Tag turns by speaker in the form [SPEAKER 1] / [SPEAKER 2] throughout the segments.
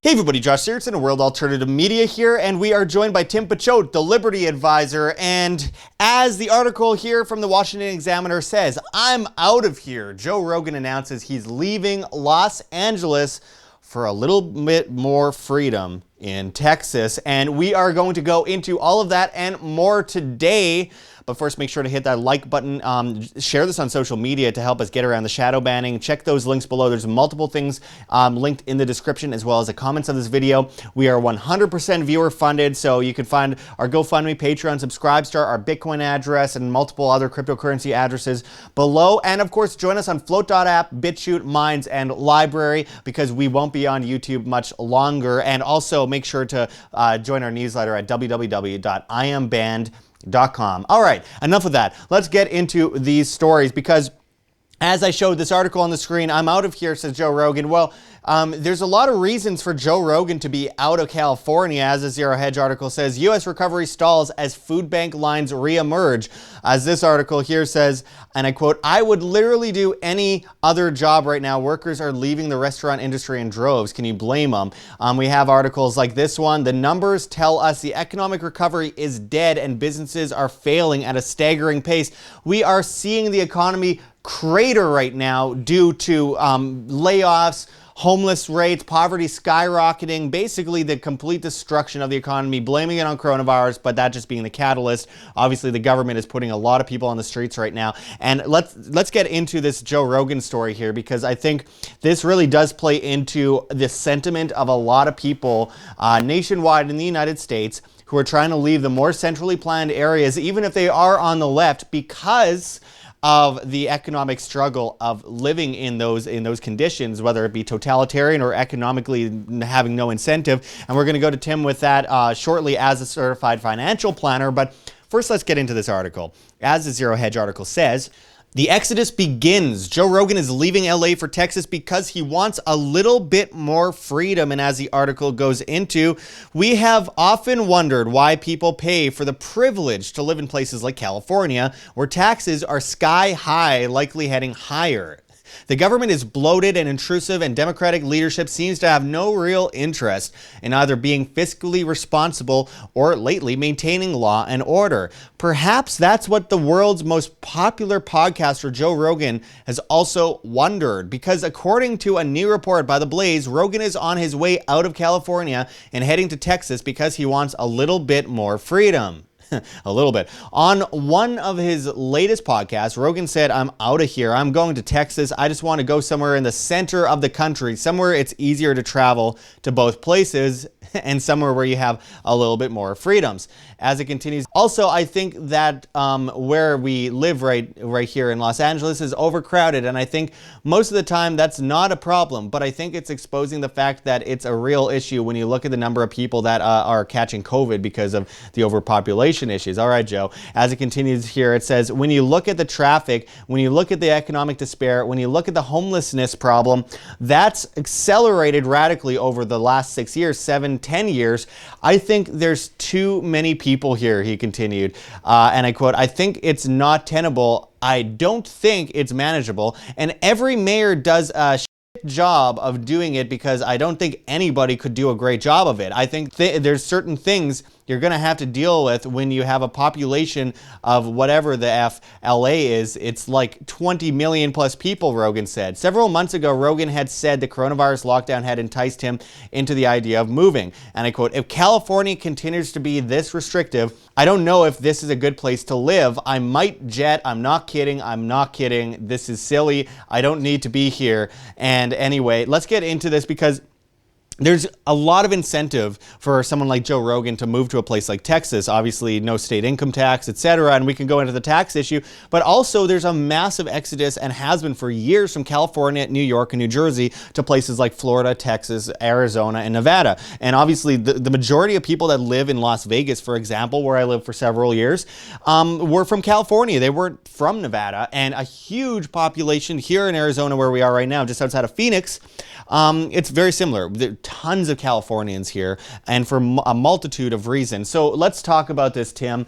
[SPEAKER 1] Hey everybody, Josh Sigurdson, World Alternative Media here, and we are joined by Tim Picciott, the Liberty Advisor, and as the article here from the Washington Examiner says, I'm out of here. Joe Rogan announces he's leaving Los Angeles for a little bit more freedom in Texas, and we are going to go into all of that and more today. But first, make sure to hit that like button, share this on social media to help us get around the shadow banning. Check those links below. There's multiple things linked in the description as well as the comments of this video. We are 100% viewer funded, so you can find our GoFundMe, Patreon, Subscribestar, our Bitcoin address, and multiple other cryptocurrency addresses below. And of course, join us on Flote.app, BitChute, Minds, and LBRY because we won't be on YouTube much longer. And also make sure to join our newsletter at www.iambanned.com. All right, enough of that. Let's get into these stories because as I showed this article on the screen, I'm out of here, says Joe Rogan. Well, there's a lot of reasons for Joe Rogan to be out of California. As the Zero Hedge article says, U.S. recovery stalls as food bank lines reemerge. As this article here says, and I quote, I would literally do any other job right now. Workers are leaving the restaurant industry in droves. Can you blame them? We have articles like this one. The numbers tell us the economic recovery is dead and businesses are failing at a staggering pace. We are seeing the economy crater right now due to layoffs, homeless rates, poverty skyrocketing, basically the complete destruction of the economy, blaming it on coronavirus, but that just being the catalyst. Obviously, the government is putting a lot of people on the streets right now. And let's get into this Joe Rogan story here because I think this really does play into the sentiment of a lot of people nationwide in the United States who are trying to leave the more centrally planned areas, even if they are on the left, because of the economic struggle of living in those conditions, whether it be totalitarian or economically having no incentive. And we're going to go to Tim with that shortly as a certified financial planner. But first, let's get into this article. As the Zero Hedge article says, the exodus begins. Joe Rogan is leaving LA for Texas because he wants a little bit more freedom. And as the article goes into, we have often wondered why people pay for the privilege to live in places like California, where taxes are sky high, likely heading higher. The government is bloated and intrusive, and Democratic leadership seems to have no real interest in either being fiscally responsible or lately maintaining law and order. Perhaps that's what the world's most popular podcaster, Joe Rogan, has also wondered, because according to a new report by The Blaze, Rogan is on his way out of California and heading to Texas because he wants a little bit more freedom. A little bit. On one of his latest podcasts, Rogan said, I'm out of here. I'm going to Texas. I just want to go somewhere in the center of the country, somewhere it's easier to travel to both places and somewhere where you have a little bit more freedoms. As it continues, also, I think that where we live right here in Los Angeles is overcrowded, and I think most of the time that's not a problem, but I think it's exposing the fact that it's a real issue when you look at the number of people that are catching COVID because of the overpopulation issues. All right, Joe. As it continues here, it says, when you look at the traffic, when you look at the economic despair, when you look at the homelessness problem, that's accelerated radically over the last 6 years, 7, 10 years. I think there's too many people here, he continued. And I quote, I think it's not tenable. I don't think it's manageable. And every mayor does a job of doing it because I don't think anybody could do a great job of it. I think there's certain things you're going to have to deal with when you have a population of whatever the F LA is. It's like 20 million plus people, Rogan said. Several months ago, Rogan had said the coronavirus lockdown had enticed him into the idea of moving. And I quote, if California continues to be this restrictive, I don't know if this is a good place to live. I might jet. I'm not kidding. I'm not kidding. This is silly. I don't need to be here. And anyway, let's get into this because there's a lot of incentive for someone like Joe Rogan to move to a place like Texas. Obviously, no state income tax, etc. And we can go into the tax issue. But also, there's a massive exodus and has been for years from California, New York, and New Jersey to places like Florida, Texas, Arizona, and Nevada. And obviously, the majority of people that live in Las Vegas, for example, where I lived for several years, were from California. They weren't from Nevada. And a huge population here in Arizona, where we are right now, just outside of Phoenix, it's very similar. There are tons of Californians here, and for a multitude of reasons. So let's talk about this, Tim.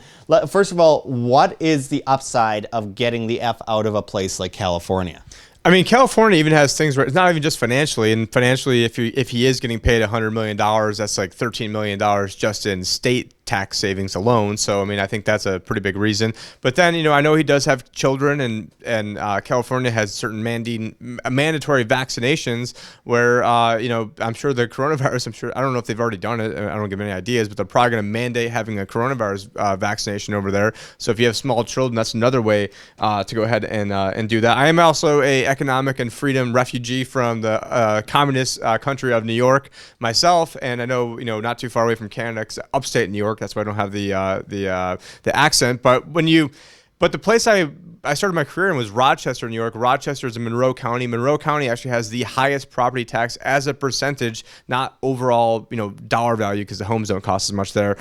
[SPEAKER 1] First of all, what is the upside of getting the F out of a place like California?
[SPEAKER 2] I mean, California even has things where it's not even just financially. And financially, if he is getting paid $100 million, that's like $13 million just in state tax savings alone. So, I mean, I think that's a pretty big reason. But then, I know he does have children, and California has certain mandatory vaccinations where, I'm sure the coronavirus, I don't know if they've already done it. I don't give any ideas, but they're probably going to mandate having a coronavirus vaccination over there. So if you have small children, that's another way to go ahead and do that. I am also a economic and freedom refugee from the communist country of New York myself, and I know not too far away from Canada, 'cause upstate New York. That's why I don't have the accent. But the place I started my career in was Rochester, New York. Rochester is in Monroe County. Monroe County actually has the highest property tax as a percentage, not overall, dollar value, because the homes don't cost as much there,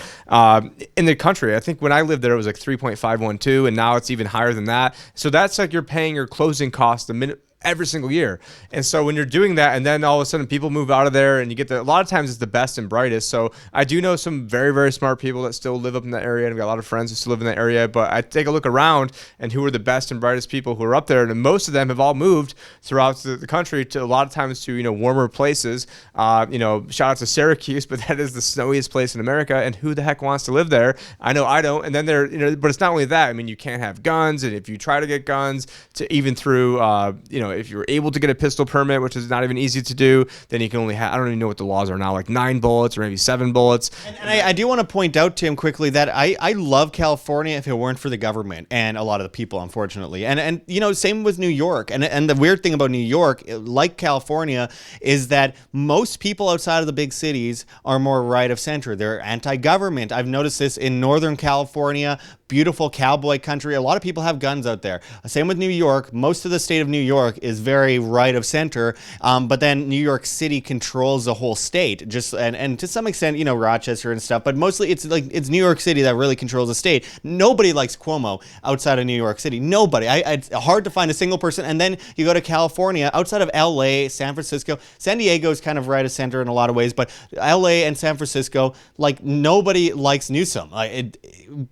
[SPEAKER 2] in the country. I think when I lived there, it was like 3.512, and now it's even higher than that. So that's like you're paying your closing costs the minute every single year. And so when you're doing that, and then all of a sudden people move out of there, and you get a lot of times it's the best and brightest. So I do know some very, very smart people that still live up in that area, and I've got a lot of friends who still live in that area. But I take a look around and who are the best and brightest people who are up there, and most of them have all moved throughout the country to a lot of times to warmer places. Shout out to Syracuse, but that is the snowiest place in America, and who the heck wants to live there? I know I don't. And then but it's not only that. I mean, you can't have guns, and if you try to get guns, to even through if you're able to get a pistol permit, which is not even easy to do, then you can only have, I don't even know what the laws are now, like 9 bullets or maybe 7 bullets.
[SPEAKER 1] And I do want to point out, Tim, quickly that I love California if it weren't for the government and a lot of the people, unfortunately. And same with New York. And the weird thing about New York, like California, is that most people outside of the big cities are more right of center. They're anti-government. I've noticed this in Northern California, beautiful cowboy country. A lot of people have guns out there. Same with New York. Most of the state of New York is very right of center, but then New York City controls the whole state, and to some extent, Rochester and stuff, but mostly it's New York City that really controls the state. Nobody likes Cuomo outside of New York City. Nobody. It's hard to find a single person. And then you go to California, outside of LA, San Francisco, San Diego is kind of right of center in a lot of ways, but LA and San Francisco, like, nobody likes Newsom.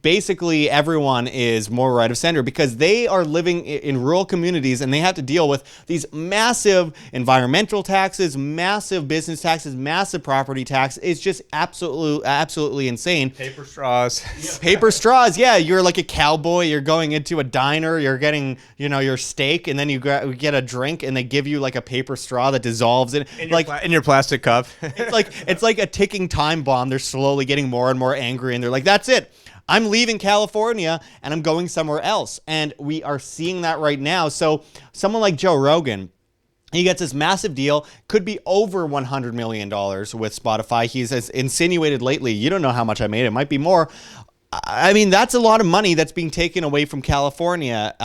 [SPEAKER 1] Basically everyone is more right of center because they are living in rural communities, and they have to deal with these massive environmental taxes, massive business taxes, massive property tax. It's just absolutely insane.
[SPEAKER 2] Paper straws.
[SPEAKER 1] Paper straws. Yeah, you're like a cowboy. You're going into a diner. You're getting, your steak, and then you get a drink, and they give you like a paper straw that dissolves in
[SPEAKER 2] your plastic cup.
[SPEAKER 1] It's like a ticking time bomb. They're slowly getting more and more angry, and they're like, "That's it. I'm leaving California and I'm going somewhere else." And we are seeing that right now. So someone like Joe Rogan, he gets this massive deal, could be over $100 million with Spotify. He's insinuated lately, you don't know how much I made. It might be more. I mean, that's a lot of money that's being taken away from California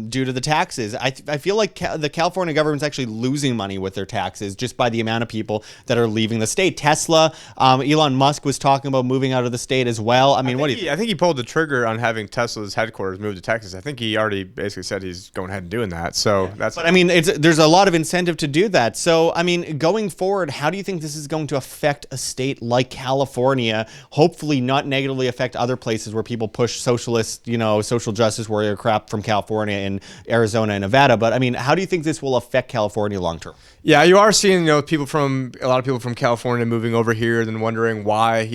[SPEAKER 1] due to the taxes. I feel like the California government's actually losing money with their taxes just by the amount of people that are leaving the state. Tesla, Elon Musk was talking about moving out of the state as well. I mean,
[SPEAKER 2] I think he pulled the trigger on having Tesla's headquarters moved to Texas. I think he already basically said he's going ahead and doing that. So that's.
[SPEAKER 1] But I mean, there's a lot of incentive to do that. So I mean, going forward, how do you think this is going to affect a state like California? Hopefully, not negatively affect other places where people push socialist, social justice warrior crap from California and Arizona and Nevada. But I mean, how do you think this will affect California long term?
[SPEAKER 2] Yeah, you are seeing, a lot of people from California moving over here, then wondering why,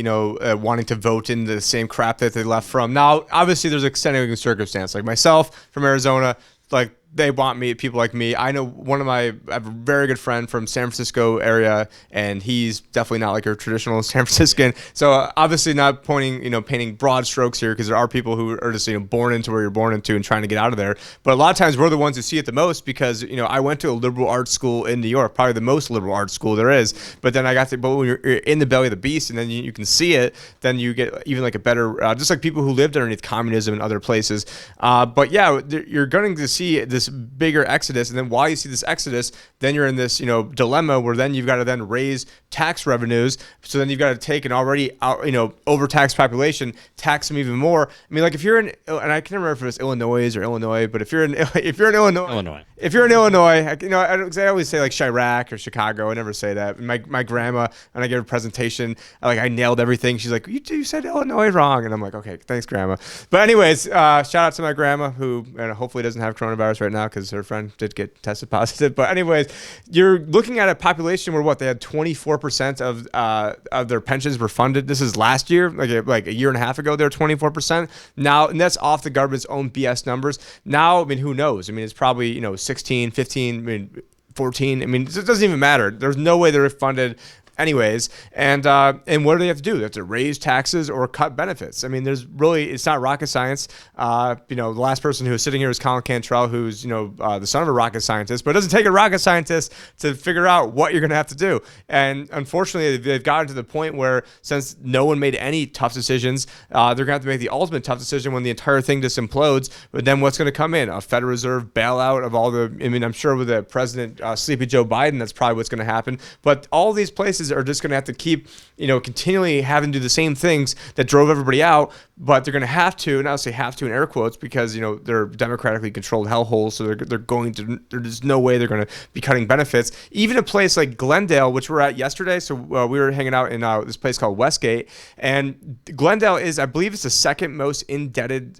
[SPEAKER 2] wanting to vote in the same crap that they left from. Now, obviously, there's extenuating circumstance. Like myself from Arizona, like, they want people like me. I know I have a very good friend from San Francisco area, and he's definitely not like a traditional San Franciscan. So obviously not painting broad strokes here, because there are people who are just, born into where you're born into and trying to get out of there. But a lot of times we're the ones who see it the most, because, I went to a liberal arts school in New York, probably the most liberal arts school there is. But then but when you're in the belly of the beast and then you can see it, then you get even like a better, just like people who lived underneath communism in other places. But yeah, you're going to see this bigger exodus, and then while you see this exodus, then you're in this dilemma where then you've got to then raise tax revenues. So then you've got to take an already overtaxed population, tax them even more. I mean, like if you're in, and I can't remember if it's Illinois, but if you're in Illinois, if you're in Illinois, I always say like Chirac or Chicago. I never say that. My grandma, when I gave a presentation, I nailed everything. She's like, you said Illinois wrong, and I'm like, okay, thanks, grandma. But anyways, shout out to my grandma, who hopefully doesn't have coronavirus right right now because her friend did get tested positive. But anyways, you're looking at a population where they had 24% of their pensions were funded. This is last year, like a year and a half ago, they were 24%. Now, and that's off the government's own BS numbers. Now, I mean, who knows? I mean, it's probably 16, 15, I mean, 14. I mean, it doesn't even matter. There's no way they're funded anyways. And what do they have to do? They have to raise taxes or cut benefits. I mean, it's not rocket science. The last person who was sitting here is Colin Cantrell, who's the son of a rocket scientist, but it doesn't take a rocket scientist to figure out what you're going to have to do. And unfortunately, they've gotten to the point where, since no one made any tough decisions, they're going to have to make the ultimate tough decision when the entire thing just implodes. But then what's going to come in? A Federal Reserve bailout of all the, I mean, I'm sure with the President, sleepy Joe Biden, that's probably what's going to happen. But all these places are just going to have to keep, continually having to do the same things that drove everybody out. But they're going to have to, and I'll say have to in air quotes, because they're democratically controlled hellholes. So there's no way they're going to be cutting benefits. Even a place like Glendale, which we're at yesterday. So we were hanging out in this place called Westgate, and Glendale is, I believe, it's the second most indebted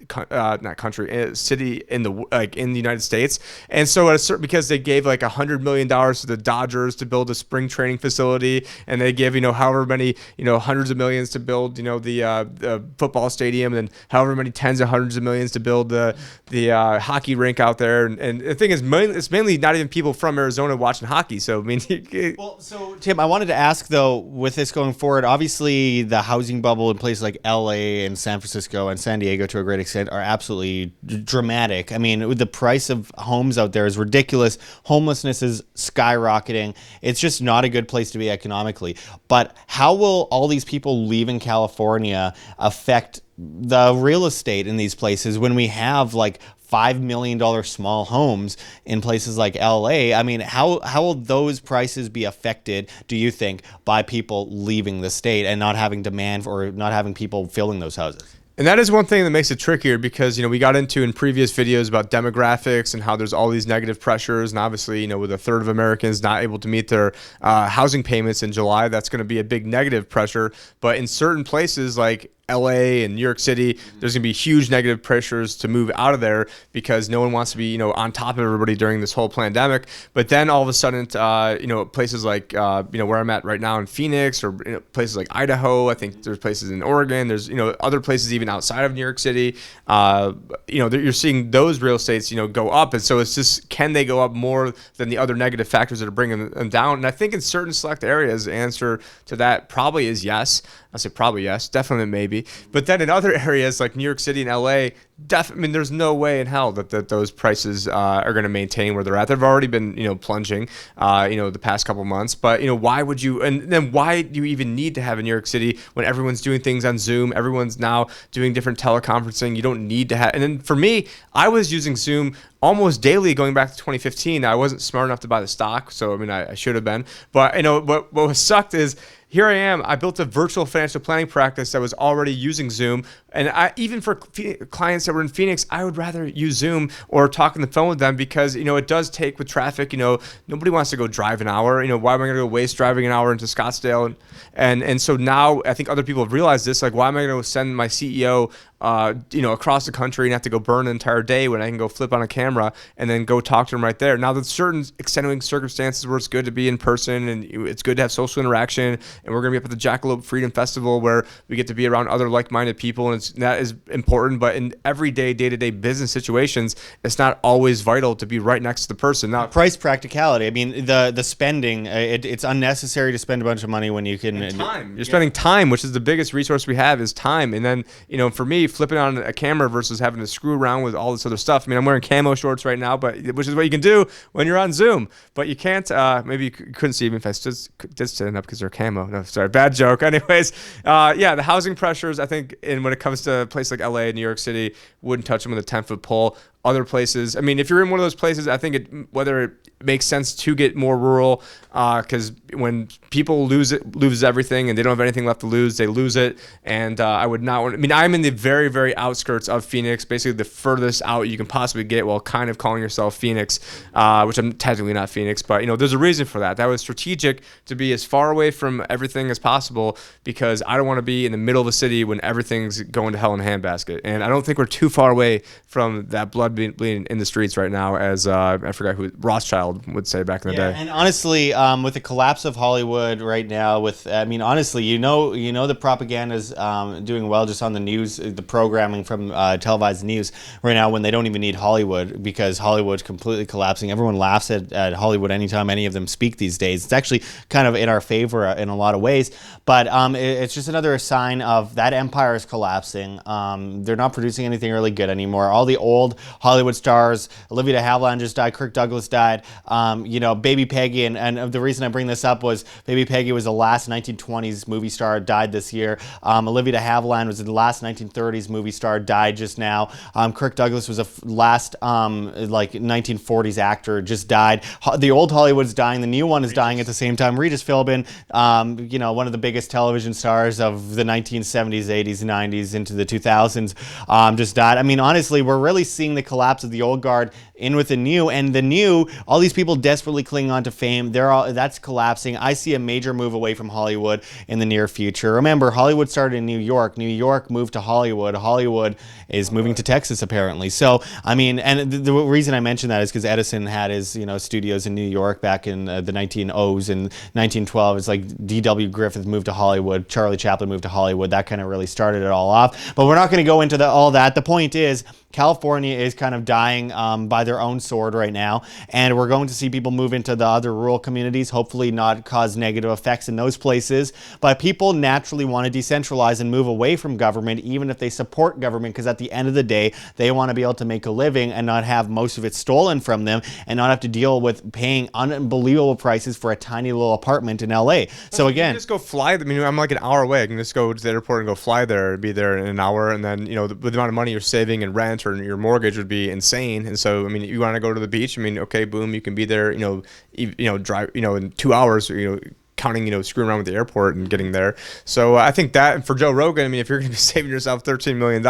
[SPEAKER 2] city in the United States. And so because they gave like $100 million to the Dodgers to build a spring training facility, and they give however many hundreds of millions to build the football stadium, and then however many tens of hundreds of millions to build the hockey rink out there. And the thing is, it's mainly not even people from Arizona watching hockey. So I mean,
[SPEAKER 1] so Tim, I wanted to ask though, with this going forward, obviously the housing bubble in places like LA and San Francisco and San Diego to a great extent are absolutely dramatic. I mean, the price of homes out there is ridiculous. Homelessness is skyrocketing. It's just not a good place to be economically. But how will all these people leaving California affect the real estate in these places when we have like $5 million small homes in places like LA? I mean, how will those prices be affected, do you think, by people leaving the state and not having demand or not having people filling those houses?
[SPEAKER 2] And that is one thing that makes it trickier, because, we got into in previous videos about demographics and how there's all these negative pressures. And obviously, with a third of Americans not able to meet their housing payments in July, that's going to be a big negative pressure. But in certain places like LA and New York City, there's going to be huge negative pressures to move out of there, because no one wants to be, on top of everybody during this whole pandemic. But then all of a sudden, places like, where I'm at right now in Phoenix, or places like Idaho, I think there's places in Oregon, there's, other places even outside of New York City, you're seeing those real estates, go up. And so it's just, can they go up more than the other negative factors that are bringing them down? And I think in certain select areas, the answer to that probably is yes. I say probably yes, definitely maybe. But then in other areas like New York City and LA, there's no way in hell that those prices are going to maintain where they're at. They've already been, plunging, the past couple months. But, why would you? And then why do you even need to have in New York City when everyone's doing things on Zoom? Everyone's now doing different teleconferencing. You don't need to have. And then for me, I was using Zoom almost daily going back to 2015. I wasn't smart enough to buy the stock, so I should have been. But what sucked is, here I am. I built a virtual financial planning practice that was already using Zoom. And even for clients that were in Phoenix, I would rather use Zoom or talk on the phone with them, because, it does take with traffic, nobody wants to go drive an hour. Why am I going to go waste driving an hour into Scottsdale? And so now I think other people have realized this, like, why am I going to send my CEO across the country and have to go burn an entire day when I can go flip on a camera and then go talk to them right there? Now, there's certain extenuating circumstances where it's good to be in person and it's good to have social interaction, and we're going to be up at the Jackalope Freedom Festival where we get to be around other like-minded people, and that is important. But in everyday, day-to-day business situations, it's not always vital to be right next to the person. Now,
[SPEAKER 1] price practicality. I mean, the spending, it's unnecessary to spend a bunch of money when you can.
[SPEAKER 2] Time. You're spending time, which is the biggest resource we have, is time. And then, for me, flipping on a camera versus having to screw around with all this other stuff. I mean, I'm wearing camo shorts right now, which is what you can do when you're on Zoom. But you can't, maybe you couldn't see me if I did stand up because they're camo. No, sorry, bad joke. Anyways, the housing pressures, I think, and when it comes to a place like LA and New York City, wouldn't touch them with a 10-foot pole. Other places, I mean, if you're in one of those places, I think whether makes sense to get more rural, because when people lose everything and they don't have anything left to lose, they lose it. And I would not want. I mean, I'm in the very, very outskirts of Phoenix, basically the furthest out you can possibly get, while kind of calling yourself Phoenix, which I'm technically not Phoenix, but there's a reason for that. That was strategic to be as far away from everything as possible, because I don't want to be in the middle of a city when everything's going to hell in a handbasket. And I don't think we're too far away from that blood bleeding in the streets right now, as I forgot who Rothschild would say back in the day.
[SPEAKER 1] And honestly, with the collapse of Hollywood right now, honestly, the propaganda's doing well just on the news, the programming from televised news right now, when they don't even need Hollywood, because Hollywood's completely collapsing. Everyone laughs at Hollywood anytime any of them speak these days. It's actually kind of in our favor in a lot of ways, but it's just another sign of that empire is collapsing. They're not producing anything really good anymore. All the old Hollywood stars, Olivia de Havilland just died, Kirk Douglas died, Baby Peggy, and the reason I bring this up was Baby Peggy was the last 1920s movie star, died this year. Olivia de Havilland was the last 1930s movie star, died just now. Kirk Douglas was the last 1940s actor, just died. The old Hollywood's dying, the new one is dying at the same time. Regis Philbin, one of the biggest television stars of the 1970s, 80s, 90s into the 2000s, just died. I mean, honestly, we're really seeing the collapse of the old guard in with the new, and the new, all these people desperately clinging on to fame, that's collapsing. I see a major move away from Hollywood in the near future. Remember, Hollywood started in New York. New York moved to Hollywood. Hollywood is moving to Texas, apparently. So, I mean, and the reason I mention that is because Edison had his, studios in New York back in the 1900s and 1912. It's like D.W. Griffith moved to Hollywood. Charlie Chaplin moved to Hollywood. That kind of really started it all off. But we're not going to go into all that. The point is, California is kind of dying by their own sword right now, and we're going to see people move into the other rural communities, hopefully not cause negative effects in those places, but people naturally want to decentralize and move away from government, even if they support government, because at the end of the day, they want to be able to make a living and not have most of it stolen from them and not have to deal with paying unbelievable prices for a tiny little apartment in LA. So again,
[SPEAKER 2] you just go fly. I mean, I'm like an hour away. I can just go to the airport and go fly there, be there in an hour, and then, the amount of money you're saving in rent or your mortgage would be insane. And so, I mean, you want to go to the beach, I mean, okay, boom, you can be there, drive, in 2 hours, counting, screwing around with the airport and getting there. So I think that for Joe Rogan, I mean, if you're going to be saving yourself $13 million,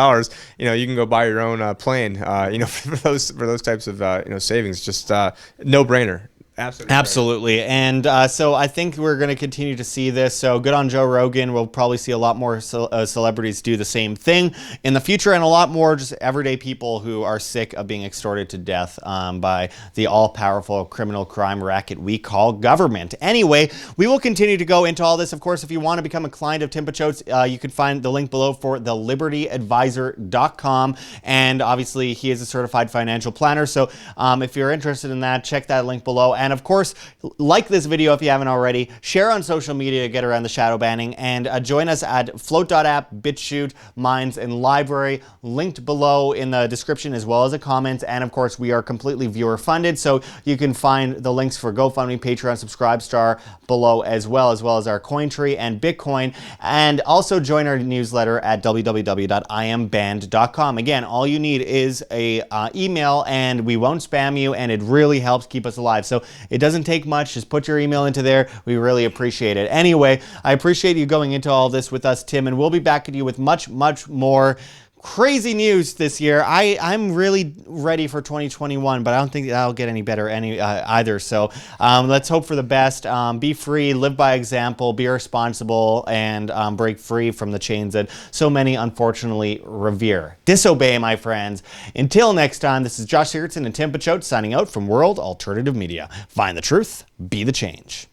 [SPEAKER 2] you can go buy your own plane, for those types of, savings, just no brainer.
[SPEAKER 1] Absolutely. And so I think we're going to continue to see this. So good on Joe Rogan. We'll probably see a lot more celebrities do the same thing in the future, and a lot more just everyday people who are sick of being extorted to death by the all-powerful criminal crime racket we call government. Anyway, we will continue to go into all this. Of course, if you want to become a client of Tim Picciott, you can find the link below for thelibertyadvisor.com. And obviously, he is a certified financial planner. So if you're interested in that, check that link below. And of course, like this video if you haven't already, share on social media to get around the shadow banning, and join us at flote.app, BitChute, Minds, and LBRY, linked below in the description as well as a comment. And of course, we are completely viewer funded, so you can find the links for GoFundMe, Patreon, Subscribestar below as well as our Cointree and Bitcoin. And also join our newsletter at www.iambanned.com. Again, all you need is a email, and we won't spam you, and it really helps keep us alive. So it doesn't take much. Just put your email into there. We really appreciate it. Anyway, I appreciate you going into all this with us, Tim, and we'll be back at you with much, much more crazy news this year. I'm really ready for 2021, but I don't think that'll get any better either. So let's hope for the best. Be free, live by example, be responsible, and break free from the chains that so many unfortunately revere. Disobey, my friends. Until next time, this is Josh Sigurdson and Tim Picciott signing out from World Alternative Media. Find the truth, be the change.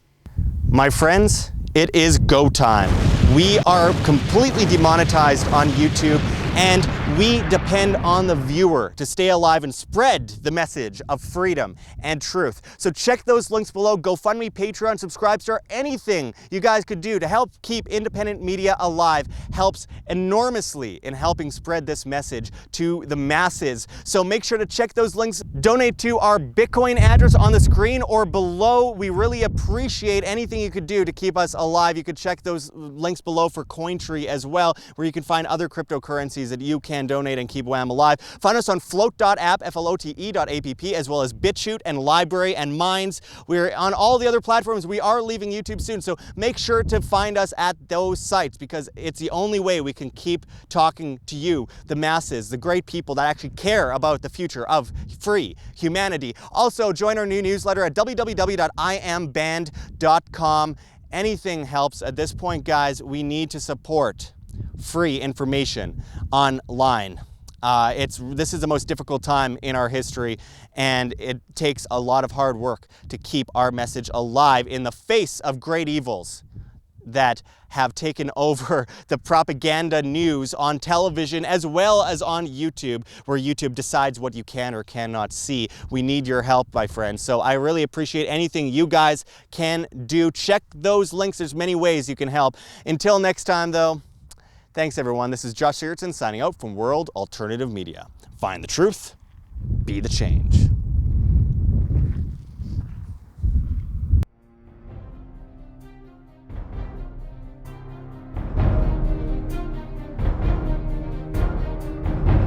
[SPEAKER 1] My friends, it is go time. We are completely demonetized on YouTube, and we depend on the viewer to stay alive and spread the message of freedom and truth. So check those links below. GoFundMe, Patreon, Subscribestar, anything you guys could do to help keep independent media alive helps enormously in helping spread this message to the masses. So make sure to check those links. Donate to our Bitcoin address on the screen or below. We really appreciate anything you could do to keep us alive. You could check those links below for Cointree as well, where you can find other cryptocurrencies that you can can donate and keep WAM alive. Find us on flote.app, flote.app, as well as BitChute and LBRY and Minds. We're on all the other platforms. We are leaving YouTube soon, so make sure to find us at those sites because it's the only way we can keep talking to you, the masses, the great people that actually care about the future of free humanity. Also, join our new newsletter at www.iamband.com. Anything helps at this point, guys. We need to support free information online. This is the most difficult time in our history, and it takes a lot of hard work to keep our message alive in the face of great evils that have taken over the propaganda news on television as well as on YouTube, where YouTube decides what you can or cannot see. We need your help, my friends. So I really appreciate anything you guys can do. Check those links. There's many ways you can help. Until next time, though, thanks, everyone. This is Josh Sigurdson signing out from World Alternative Media. Find the truth, be the change.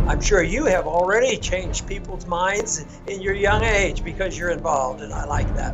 [SPEAKER 3] I'm sure you have already changed people's minds in your young age because you're involved, and I like that.